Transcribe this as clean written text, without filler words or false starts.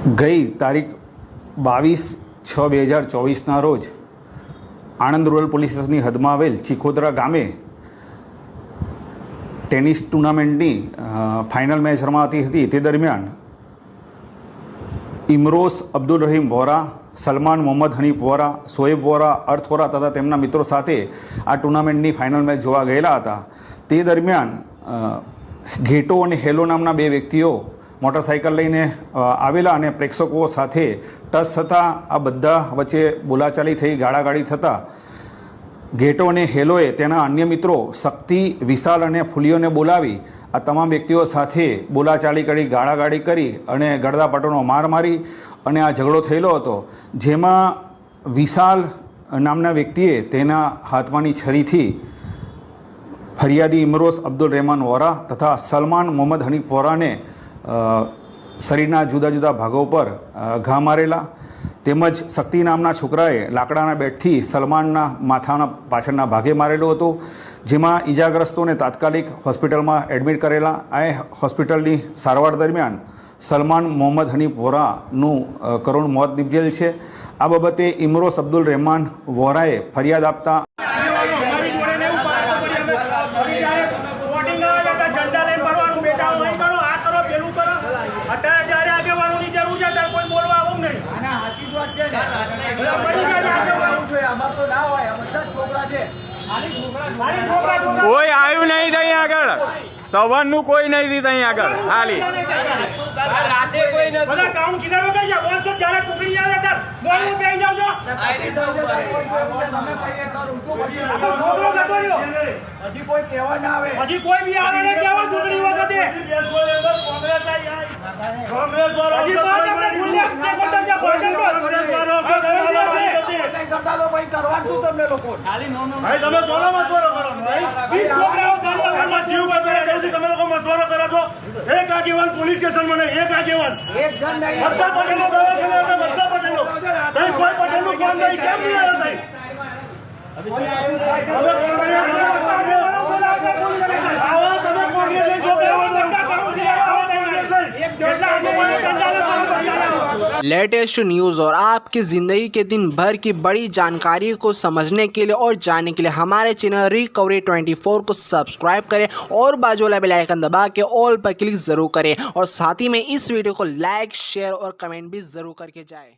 ગઈ તારીખ 22/6/2024ના રોજ આણંદ રૂરલ પોલીસ સ્ટેશનની હદમાં આવેલ ચીખોદરા ગામે ટેનિસ ટુર્નામેન્ટની ફાઇનલ મેચ રમાતી હતી। તે દરમિયાન ઇમરોઝ અબ્દુલ રહીમ વોરા, સલમાન મોહમ્મદ હનીફ વોરા, શોએબ વોરા, અર્થ વોરા તથા તેમના મિત્રો સાથે આ ટુર્નામેન્ટની ફાઇનલ મેચ જોવા ગયેલા હતા। તે દરમિયાન ઘેટો અને હેલો નામના બે વ્યક્તિઓ મોટરસાઇકલ લઈને આવેલા અને પ્રેક્ષકો સાથે ટચ થતાં આ બધા વચ્ચે બોલાચાલી થઈ, ગાળાગાળી થતાં ઘેટો અને હેલોએ તેના અન્ય મિત્રો શક્તિ, વિશાલ અને ફૂલીઓને બોલાવી આ તમામ વ્યક્તિઓ સાથે બોલાચાલી કરી, ગાળાગાળી કરી અને ગળદાપટોનો માર મારી અને આ ઝઘડો થયેલો હતો। જેમાં વિશાલ નામના વ્યક્તિએ તેના હાથમાંની છરીથી ફરિયાદી ઇમરોઝ અબ્દુલ રહેમાન વોરા તથા સલમાન મોહમ્મદ હનીફ વોરાને શરીરના જુદા જુદા ભાગો પર ઘા મારેલા, તેમજ શક્તિ નામના છોકરાએ લાકડાના બેટથી સલમાનના માથાના પાછળના ભાગે મારેલો હતો। જેમાં ઈજાગ્રસ્તોને તાત્કાલિક હોસ્પિટલમાં એડમિટ કરેલા। આ હોસ્પિટલની સારવાર દરમિયાન સલમાન મોહમ્મદ હનીફ વોરાનું કરુણ મોત નિપજેલ છે। આ બાબતે ઇમરોઝ અબ્દુલ રહેમાન વોરાએ ફરિયાદ આપતા કોઈ આવ્યું નહીં તઈ આગળ, સવારનું કોઈ નહીં થી તઈ આગળ ખાલી રાતે કોઈ નથી બધા કાઉન્સિલરો કઈ ગયા બોલ છો ચારે છોકરી આવે તાર બોલ હું બેહી જાવ છો આઈડી સાહેબ તો છોકરો ગતો રહ્યો હજી કોઈ કહેવા ના આવે, હજી કોઈ બી આવે ને કેવા છોકરી વખતે કોંગ્રેસ વાળો હજી તો આપણે ભૂલ્યા કે કોતા છે કોંગ્રેસ વાળો કરતા તો ભાઈ કરવાનું તમને લોકો ખાલી નો ભાઈ તમે સોનો મસવારો કરો ભાઈ 20 છોકરાઓ ગામમાં જીવ બચાવે છે, તમે લોકો મસવારો કરો છો। એક આગેવાન પોલીસ સ્ટેશનમાં નહીં, એક આગેવાન એક જણ નહીં, બધા પટેલો દવાખાને બધા પટેલો નહીં, કોઈ પટેલનું કામ નહીં, કેમ નહીં આવે નહીં? लेटेस्ट न्यूज़ और आपकी ज़िंदगी के दिन भर की बड़ी जानकारी को समझने के लिए और जानने के लिए हमारे चैनल रिकवरी 24 को सब्सक्राइब करें और बाजू वाला बेल आइकन दबा के ऑल पर क्लिक ज़रूर करें और साथ ही में इस वीडियो को लाइक, शेयर और कमेंट भी ज़रूर करके जाएं।